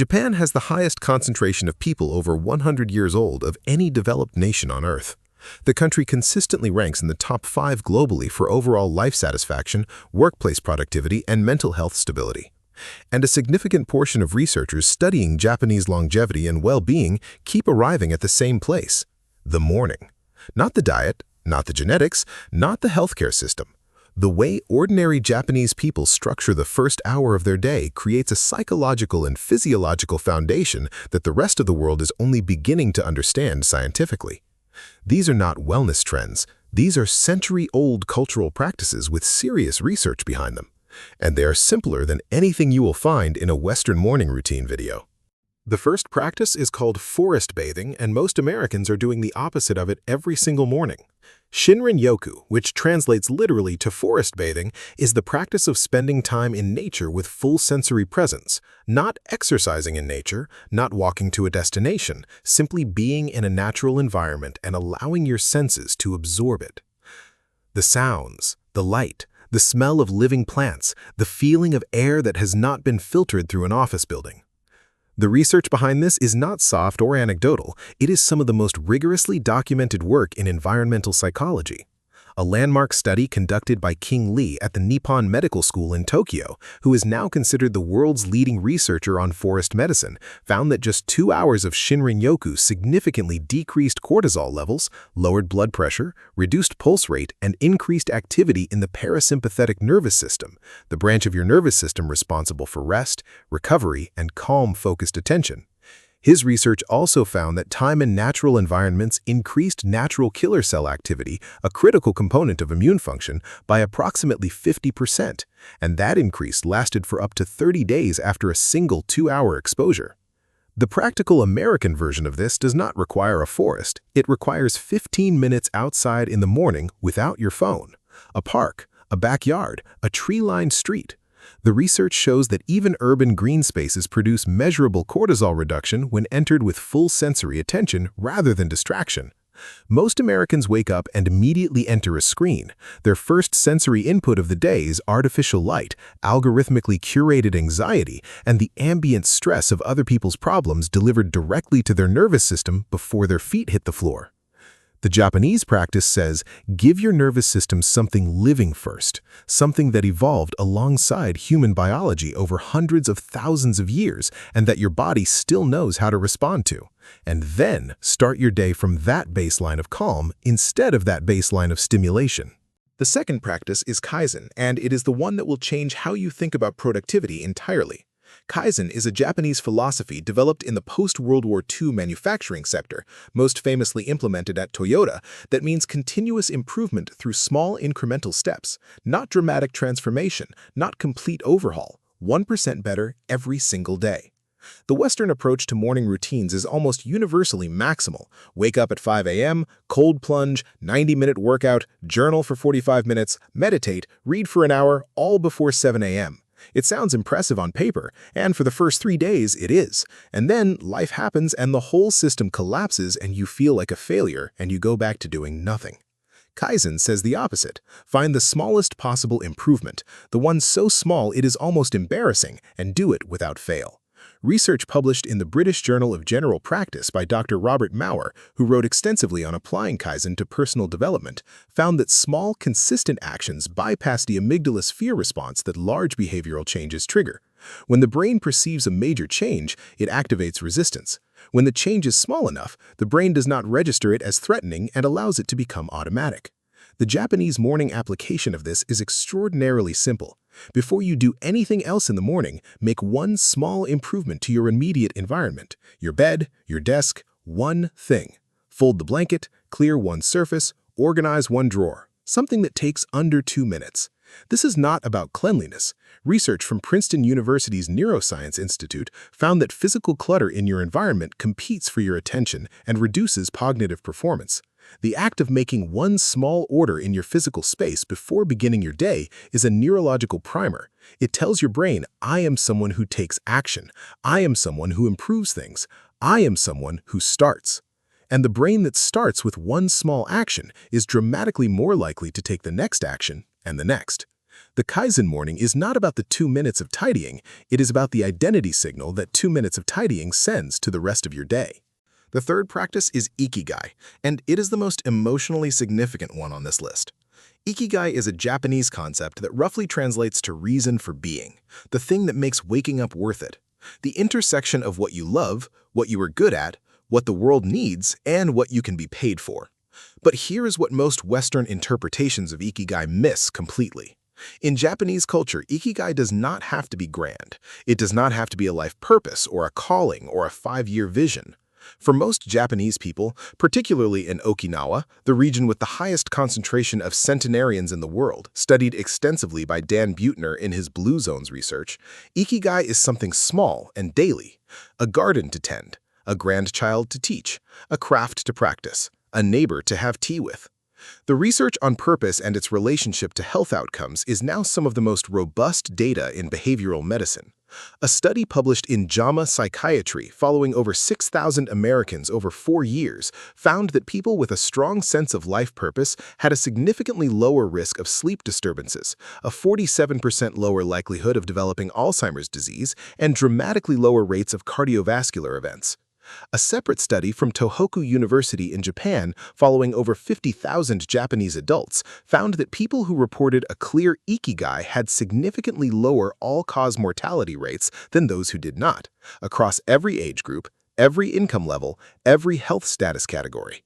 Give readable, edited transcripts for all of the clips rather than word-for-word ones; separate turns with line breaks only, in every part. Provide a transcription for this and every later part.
Japan has the highest concentration of people over 100 years old of any developed nation on Earth. The country consistently ranks in the top 5 globally for overall life satisfaction, workplace productivity, and mental health stability. And a significant portion of researchers studying Japanese longevity and well-being keep arriving at the same place: the morning. Not the diet, not the genetics, not the healthcare system. The way ordinary Japanese people structure the first hour of their day creates a psychological and physiological foundation that the rest of the world is only beginning to understand scientifically. These are not wellness trends. These are century-old cultural practices with serious research behind them. And they are simpler than anything you will find in a Western morning routine video. The first practice is called forest bathing, and most Americans are doing the opposite of it every single morning. Shinrin-yoku, which translates literally to forest bathing, is the practice of spending time in nature with full sensory presence, not exercising in nature, not walking to a destination, simply being in a natural environment and allowing your senses to absorb it. The sounds, the light, the smell of living plants, the feeling of air that has not been filtered through an office building. The research behind this is not soft or anecdotal. It is some of the most rigorously documented work in environmental psychology. A landmark study conducted by King Lee at the Nippon Medical School in Tokyo, who is now considered the world's leading researcher on forest medicine, found that just 2 hours of Shinrin-yoku significantly decreased cortisol levels, lowered blood pressure, reduced pulse rate, and increased activity in the parasympathetic nervous system, the branch of your nervous system responsible for rest, recovery, and calm, focused attention. His research also found that time in natural environments increased natural killer cell activity, a critical component of immune function, by approximately 50%, and that increase lasted for up to 30 days after a single 2-hour exposure. The practical American version of this does not require a forest. It requires 15 minutes outside in the morning without your phone, a park, a backyard, a tree-lined street. The research shows that even urban green spaces produce measurable cortisol reduction when entered with full sensory attention rather than distraction. Most Americans wake up and immediately enter a screen. Their first sensory input of the day is artificial light, algorithmically curated anxiety, and the ambient stress of other people's problems delivered directly to their nervous system before their feet hit the floor. The Japanese practice says, give your nervous system something living first, something that evolved alongside human biology over hundreds of thousands of years and that your body still knows how to respond to. And then start your day from that baseline of calm instead of that baseline of stimulation. The second practice is Kaizen, and it is the one that will change how you think about productivity entirely. Kaizen is a Japanese philosophy developed in the post-World War II manufacturing sector, most famously implemented at Toyota, that means continuous improvement through small incremental steps, not dramatic transformation, not complete overhaul, 1% better every single day. The Western approach to morning routines is almost universally maximal. Wake up at 5 a.m., cold plunge, 90-minute workout, journal for 45 minutes, meditate, read for an hour, all before 7 a.m. It sounds impressive on paper, and for the first 3 days it is. And then life happens and the whole system collapses and you feel like a failure and you go back to doing nothing. Kaizen says the opposite. Find the smallest possible improvement, the one so small it is almost embarrassing, and do it without fail. Research published in the British Journal of General Practice by Dr. Robert Maurer, who wrote extensively on applying Kaizen to personal development, found that small, consistent actions bypass the amygdala's fear response that large behavioral changes trigger. When the brain perceives a major change, it activates resistance. When the change is small enough, the brain does not register it as threatening and allows it to become automatic. The Japanese morning application of this is extraordinarily simple. Before you do anything else in the morning, make one small improvement to your immediate environment, your bed, your desk, one thing. Fold the blanket, clear one surface, organize one drawer, something that takes under 2 minutes. This is not about cleanliness. Research from Princeton University's Neuroscience Institute found that physical clutter in your environment competes for your attention and reduces cognitive performance. The act of making one small order in your physical space before beginning your day is a neurological primer. It tells your brain, I am someone who takes action. I am someone who improves things. I am someone who starts. And the brain that starts with one small action is dramatically more likely to take the next action and the next. The The Kaizen morning is not about the 2 minutes of tidying, it is about the identity signal that 2 minutes of tidying sends to the rest of your day. The third practice is Ikigai, and it is the most emotionally significant one on this list. Ikigai is a Japanese concept that roughly translates to reason for being, the thing that makes waking up worth it. The intersection of what you love, what you are good at, what the world needs, and what you can be paid for. But here is what most Western interpretations of Ikigai miss completely. In Japanese culture, Ikigai does not have to be grand. It does not have to be a life purpose or a calling or a 5-year vision. For most Japanese people, particularly in Okinawa, the region with the highest concentration of centenarians in the world, studied extensively by Dan Buettner in his Blue Zones research, Ikigai is something small and daily: a garden to tend, a grandchild to teach, a craft to practice, a neighbor to have tea with. The research on purpose and its relationship to health outcomes is now some of the most robust data in behavioral medicine. A study published in JAMA Psychiatry following over 6,000 Americans over 4 years found that people with a strong sense of life purpose had a significantly lower risk of sleep disturbances, a 47% lower likelihood of developing Alzheimer's disease, and dramatically lower rates of cardiovascular events. A separate study from Tohoku University in Japan, following over 50,000 Japanese adults, found that people who reported a clear Ikigai had significantly lower all-cause mortality rates than those who did not, across every age group, every income level, every health status category.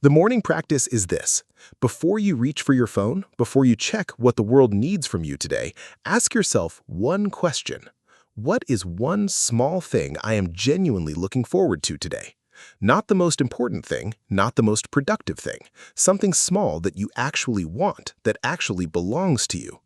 The morning practice is this: before you reach for your phone, before you check what the world needs from you today, ask yourself one question. What is one small thing I am genuinely looking forward to today? Not the most important thing, not the most productive thing. Something small that you actually want, that actually belongs to you.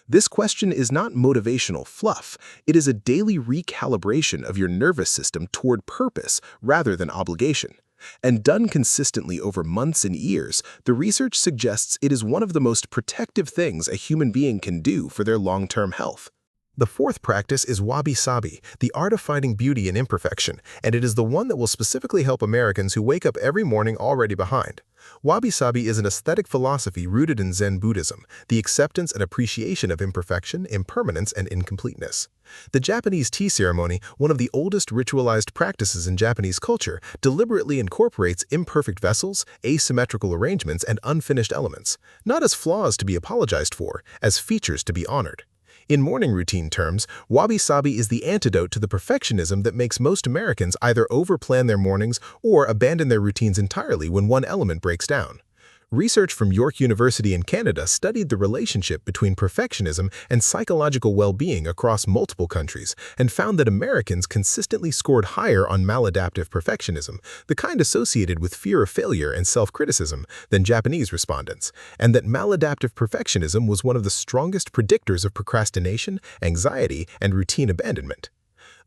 This question is not motivational fluff. It is a daily recalibration of your nervous system toward purpose rather than obligation. And done consistently over months and years, the research suggests it is one of the most protective things a human being can do for their long-term health. The fourth practice is Wabi-sabi, the art of finding beauty in imperfection, and it is the one that will specifically help Americans who wake up every morning already behind. Wabi-sabi is an aesthetic philosophy rooted in Zen Buddhism, the acceptance and appreciation of imperfection, impermanence, and incompleteness. The Japanese tea ceremony, one of the oldest ritualized practices in Japanese culture, deliberately incorporates imperfect vessels, asymmetrical arrangements, and unfinished elements, not as flaws to be apologized for, as features to be honored. In morning routine terms, Wabi-sabi is the antidote to the perfectionism that makes most Americans either overplan their mornings or abandon their routines entirely when one element breaks down. Research from York University in Canada studied the relationship between perfectionism and psychological well-being across multiple countries and found that Americans consistently scored higher on maladaptive perfectionism, the kind associated with fear of failure and self-criticism, than Japanese respondents, and that maladaptive perfectionism was one of the strongest predictors of procrastination, anxiety, and routine abandonment.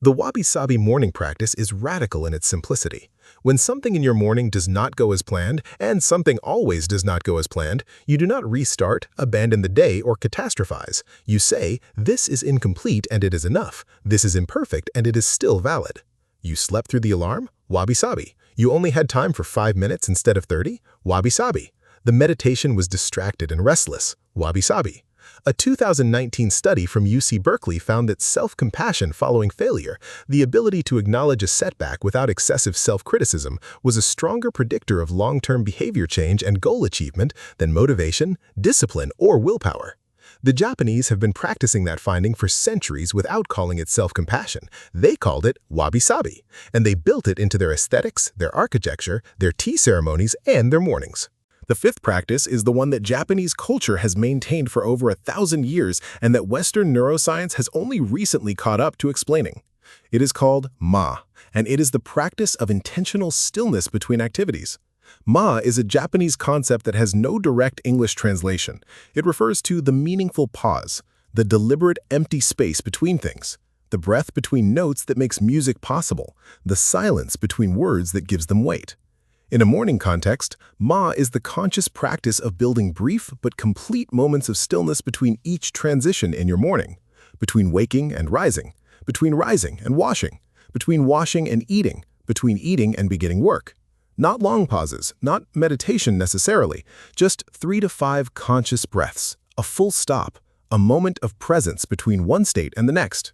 The Wabi-sabi morning practice is radical in its simplicity. When something in your morning does not go as planned, and something always does not go as planned, you do not restart, abandon the day, or catastrophize. You say, this is incomplete and it is enough. This is imperfect and it is still valid. You slept through the alarm? Wabi-sabi. You only had time for 5 minutes instead of 30? Wabi-sabi. The meditation was distracted and restless? Wabi-sabi. A 2019 study from UC Berkeley found that self-compassion following failure, the ability to acknowledge a setback without excessive self-criticism, was a stronger predictor of long-term behavior change and goal achievement than motivation, discipline, or willpower. The Japanese have been practicing that finding for centuries without calling it self-compassion. They called it wabi-sabi, and they built it into their aesthetics, their architecture, their tea ceremonies, and their mornings. The fifth practice is the one that Japanese culture has maintained for over 1,000 years and that Western neuroscience has only recently caught up to explaining. It is called Ma, and it is the practice of intentional stillness between activities. Ma is a Japanese concept that has no direct English translation. It refers to the meaningful pause, the deliberate empty space between things, the breath between notes that makes music possible, the silence between words that gives them weight. In a morning context, Ma is the conscious practice of building brief but complete moments of stillness between each transition in your morning, between waking and rising, between rising and washing, between washing and eating, between eating and beginning work. Not long pauses, not meditation necessarily, just 3 to 5 conscious breaths, a full stop, a moment of presence between one state and the next.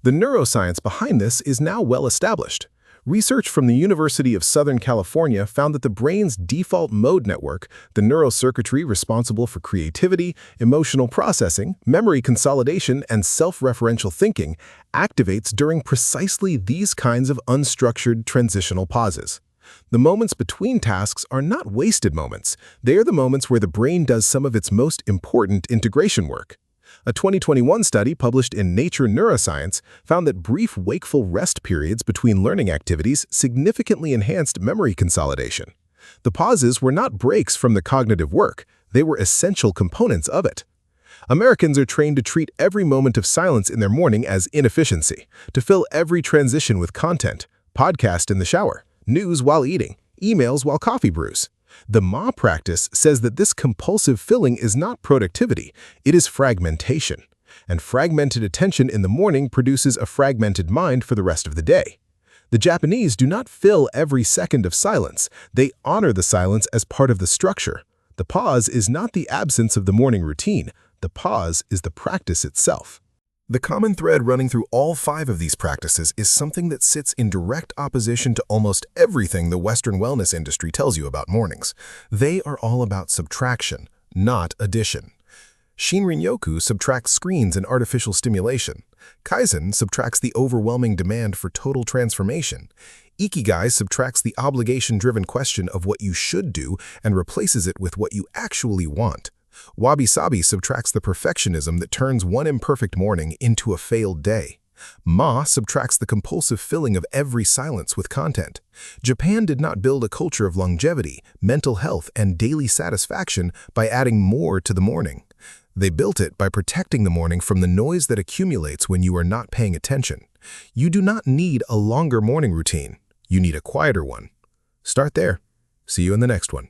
The neuroscience behind this is now well established. Research from the University of Southern California found that the brain's default mode network, the neural circuitry responsible for creativity, emotional processing, memory consolidation, and self-referential thinking, activates during precisely these kinds of unstructured transitional pauses. The moments between tasks are not wasted moments. They are the moments where the brain does some of its most important integration work. A 2021 study published in Nature Neuroscience found that brief wakeful rest periods between learning activities significantly enhanced memory consolidation. The pauses were not breaks from the cognitive work, they were essential components of it. Americans are trained to treat every moment of silence in their morning as inefficiency, to fill every transition with content, podcast in the shower, news while eating, emails while coffee brews. The Ma practice says that this compulsive filling is not productivity, it is fragmentation. And fragmented attention in the morning produces a fragmented mind for the rest of the day. The Japanese do not fill every second of silence, they honor the silence as part of the structure. The pause is not the absence of the morning routine, the pause is the practice itself. The common thread running through all 5 of these practices is something that sits in direct opposition to almost everything the Western wellness industry tells you about mornings. They are all about subtraction, not addition. Shinrin-yoku subtracts screens and artificial stimulation. Kaizen subtracts the overwhelming demand for total transformation. Ikigai subtracts the obligation-driven question of what you should do and replaces it with what you actually want. Wabi-sabi subtracts the perfectionism that turns one imperfect morning into a failed day. Ma subtracts the compulsive filling of every silence with content. Japan did not build a culture of longevity, mental health, and daily satisfaction by adding more to the morning. They built it by protecting the morning from the noise that accumulates when you are not paying attention. You do not need a longer morning routine. You need a quieter one. Start there. See you in the next one.